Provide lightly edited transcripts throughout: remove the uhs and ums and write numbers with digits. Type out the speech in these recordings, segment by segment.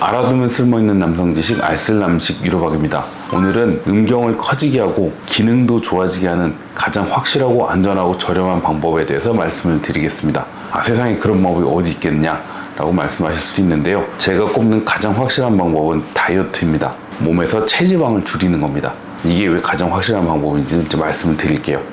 알아두면 쓸모있는 남성 지식 알쓸남식 위로박입니다. 오늘은 음경을 커지게 하고 기능도 좋아지게 하는 가장 확실하고 안전하고 저렴한 방법에 대해서 말씀을 드리겠습니다. 세상에 그런 방법이 어디 있겠냐 라고 말씀하실 수 있는데요, 제가 꼽는 가장 확실한 방법은 다이어트입니다. 몸에서 체지방을 줄이는 겁니다. 이게 왜 가장 확실한 방법인지 말씀을 드릴게요.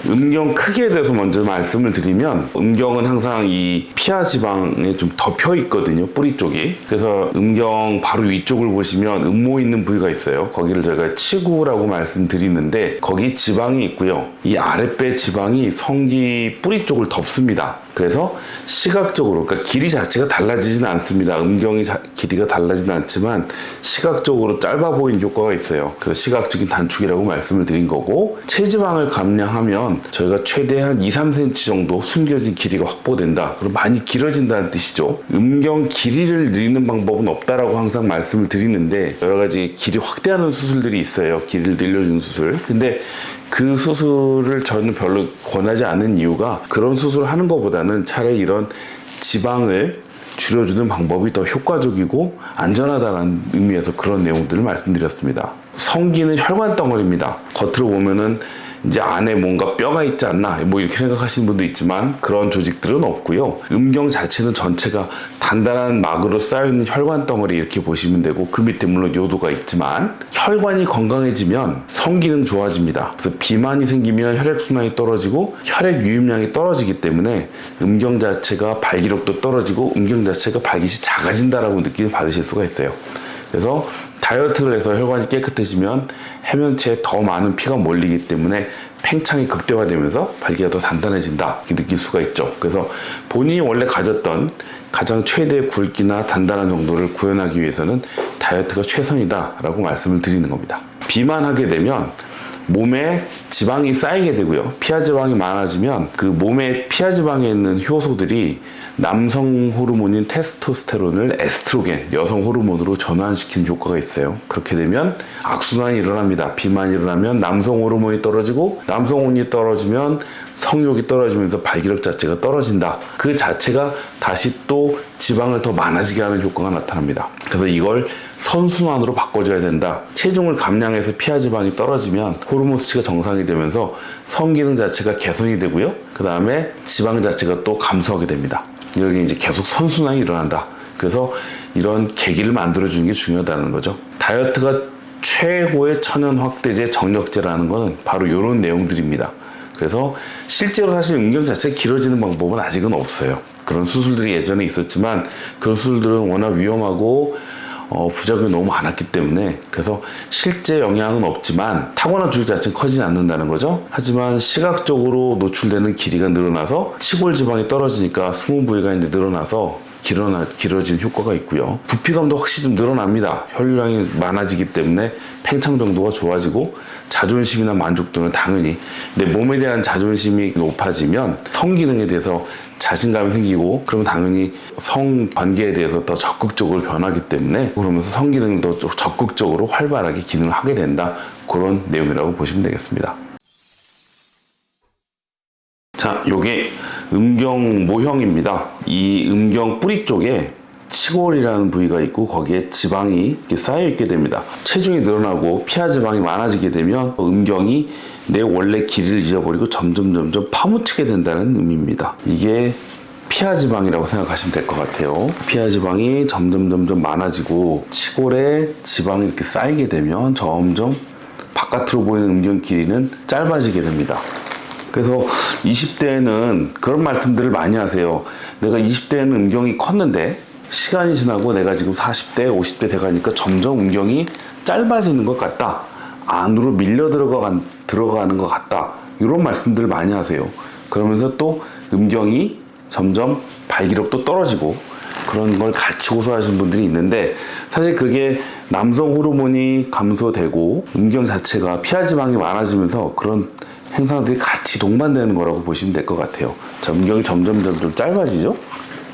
음경 크기에 대해서 먼저 말씀을 드리면, 음경은 항상 이 피하 지방에 좀 덮여 있거든요, 뿌리 쪽이. 그래서 음경 바로 위쪽을 보시면 음모 있는 부위가 있어요. 거기를 저희가 치구라고 말씀드리는데, 거기 지방이 있고요, 이 아랫배 지방이 성기 뿌리 쪽을 덮습니다. 그래서 시각적으로, 그러니까 길이 자체가 달라지진 않습니다. 음경이 길이가 달라지진 않지만 시각적으로 짧아 보이는 효과가 있어요. 그래서 시각적인 단축이라고 말씀을 드린 거고, 체지방을 감량하면 저희가 최대한 2-3cm 정도 숨겨진 길이가 확보된다. 그럼 많이 길어진다는 뜻이죠. 음경 길이를 늘리는 방법은 없다라고 항상 말씀을 드리는데, 여러 가지 길이 확대하는 수술들이 있어요. 길이를 늘려주는 수술. 근데 그 수술을 저는 별로 권하지 않는 이유가, 그런 수술을 하는 것보다는 차라리 이런 지방을 줄여주는 방법이 더 효과적이고 안전하다는 의미에서 그런 내용들을 말씀드렸습니다. 성기는 혈관 덩어리입니다. 겉으로 보면은 이제 안에 뭔가 뼈가 있지 않나 이렇게 생각하시는 분도 있지만, 그런 조직들은 없고요. 음경 자체는 전체가 단단한 막으로 쌓여있는 혈관 덩어리 이렇게 보시면 되고, 그 밑에 물론 요도가 있지만, 혈관이 건강해지면 성기능 좋아집니다. 그래서 비만이 생기면 혈액순환이 떨어지고 혈액 유입량이 떨어지기 때문에 음경 자체가 발기력도 떨어지고 음경 자체가 발깃이 작아진다라고 느낌을 받으실 수가 있어요. 그래서 다이어트를 해서 혈관이 깨끗해지면 해면체에 더 많은 피가 몰리기 때문에 팽창이 극대화되면서 발기가 더 단단해진다, 이렇게 느낄 수가 있죠. 그래서 본인이 원래 가졌던 가장 최대의 굵기나 단단한 정도를 구현하기 위해서는 다이어트가 최선이다 라고 말씀을 드리는 겁니다. 비만하게 되면 몸에 지방이 쌓이게 되고요, 피하지방이 많아지면 그 몸에 피하지방에 있는 효소들이 남성 호르몬인 테스토스테론을 에스트로겐, 여성 호르몬으로 전환시키는 효과가 있어요. 그렇게 되면 악순환이 일어납니다. 비만이 일어나면 남성 호르몬이 떨어지고, 남성 호르몬이 떨어지면 성욕이 떨어지면서 발기력 자체가 떨어진다. 그 자체가 다시 또 지방을 더 많아지게 하는 효과가 나타납니다. 그래서 이걸 선순환으로 바꿔줘야 된다. 체중을 감량해서 피하지방이 떨어지면 호르몬 수치가 정상이 되면서 성기능 자체가 개선이 되고요, 그 다음에 지방 자체가 또 감소하게 됩니다. 이렇게 이제 계속 선순환이 일어난다. 그래서 이런 계기를 만들어주는 게 중요하다는 거죠. 다이어트가 최고의 천연 확대제 정력제라는 거는 바로 이런 내용들입니다. 그래서 실제로 사실 음경 자체가 길어지는 방법은 아직은 없어요. 그런 수술들이 예전에 있었지만, 그런 수술들은 워낙 위험하고 부작용이 너무 많았기 때문에, 그래서 실제 영향은 없지만 타고난 주기 자체는 커지지 않는다는 거죠. 하지만 시각적으로 노출되는 길이가 늘어나서 치골 지방이 떨어지니까 숨은 부위가 이제 늘어나서 길어진 효과가 있고요. 부피감도 확실히 좀 늘어납니다. 혈류량이 많아지기 때문에 팽창 정도가 좋아지고, 자존심이나 만족도는 당연히, 내 몸에 대한 자존심이 높아지면 성기능에 대해서 자신감이 생기고, 그러면 당연히 성관계에 대해서 더 적극적으로 변하기 때문에, 그러면서 성기능도 적극적으로 활발하게 기능을 하게 된다, 그런 내용이라고 보시면 되겠습니다. 자, 요게 음경 모형입니다. 이 음경 뿌리 쪽에 치골이라는 부위가 있고, 거기에 지방이 이렇게 쌓여 있게 됩니다. 체중이 늘어나고 피하지방이 많아지게 되면 음경이 내 원래 길이를 잃어버리고 점점 파묻히게 된다는 의미입니다. 이게 피하지방이라고 생각하시면 될 것 같아요. 피하지방이 점점 많아지고 치골에 지방이 이렇게 쌓이게 되면 점점 바깥으로 보이는 음경 길이는 짧아지게 됩니다. 그래서 20대에는 그런 말씀들을 많이 하세요. 내가 20대에는 음경이 컸는데 시간이 지나고 내가 지금 40대, 50대 돼가니까 점점 음경이 짧아지는 것 같다, 안으로 밀려 들어가는 것 같다, 이런 말씀들을 많이 하세요. 그러면서 또 음경이 점점 발기력도 떨어지고, 그런 걸 같이 호소하시는 분들이 있는데, 사실 그게 남성 호르몬이 감소되고 음경 자체가 피하지방이 많아지면서 그런 행상들이 같이 동반되는 거라고 보시면 될 것 같아요. 자, 음경이 점점 짧아지죠?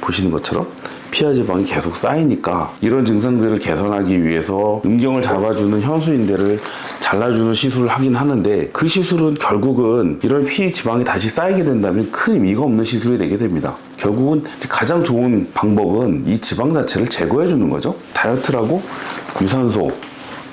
보시는 것처럼 피하지방이 계속 쌓이니까, 이런 증상들을 개선하기 위해서 음경을 잡아주는 현수인대를 잘라주는 시술을 하긴 하는데 그 시술은 결국은 이런 피지방이 다시 쌓이게 된다면 큰 의미가 없는 시술이 되게 됩니다. 결국은 가장 좋은 방법은 이 지방 자체를 제거해 주는 거죠. 다이어트라고 유산소,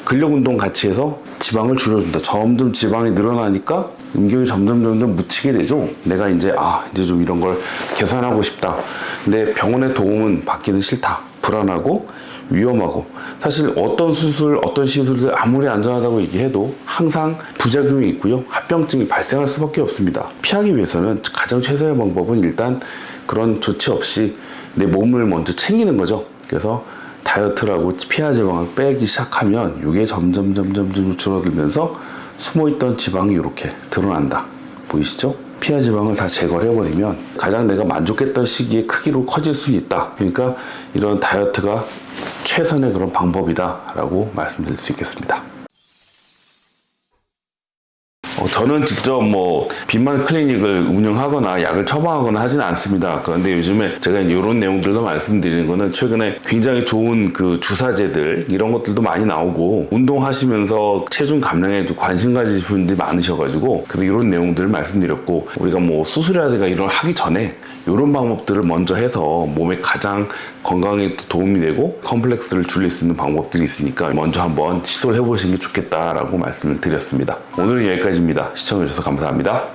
근력 운동 같이 해서 지방을 줄여준다. 점점 지방이 늘어나니까 음경이 점점 묻히게 되죠. 내가 이제 이제 좀 이런 걸 개선하고 싶다. 근데 병원의 도움은 받기는 싫다. 불안하고 위험하고, 사실 어떤 수술, 어떤 시술을 아무리 안전하다고 얘기해도 항상 부작용이 있고요. 합병증이 발생할 수밖에 없습니다. 피하기 위해서는 가장 최선의 방법은 일단 그런 조치 없이 내 몸을 먼저 챙기는 거죠. 그래서 다이어트라고 피하 지방을 빼기 시작하면 이게 점점 줄어들면서 숨어있던 지방이 이렇게 드러난다. 보이시죠? 피하 지방을 다 제거를 해버리면 가장 내가 만족했던 시기의 크기로 커질 수 있다. 그러니까 이런 다이어트가 최선의 그런 방법이다 라고 말씀드릴 수 있겠습니다. 저는 직접 비만 클리닉을 운영하거나 약을 처방하거나 하지는 않습니다. 그런데 요즘에 제가 이런 내용들도 말씀드리는 거는 최근에 굉장히 좋은 그 주사제들 이런 것들도 많이 나오고 운동하시면서 체중 감량에 좀 관심 가지신 분들이 많으셔가지고 그래서 이런 내용들을 말씀드렸고, 우리가 수술이라든가 이런 하기 전에 이런 방법들을 먼저 해서 몸에 가장 건강에 도움이 되고 컴플렉스를 줄일 수 있는 방법들이 있으니까 먼저 한번 시도를 해보시는 게 좋겠다라고 말씀을 드렸습니다. 오늘은 여기까지입니다. 시청해주셔서 감사합니다.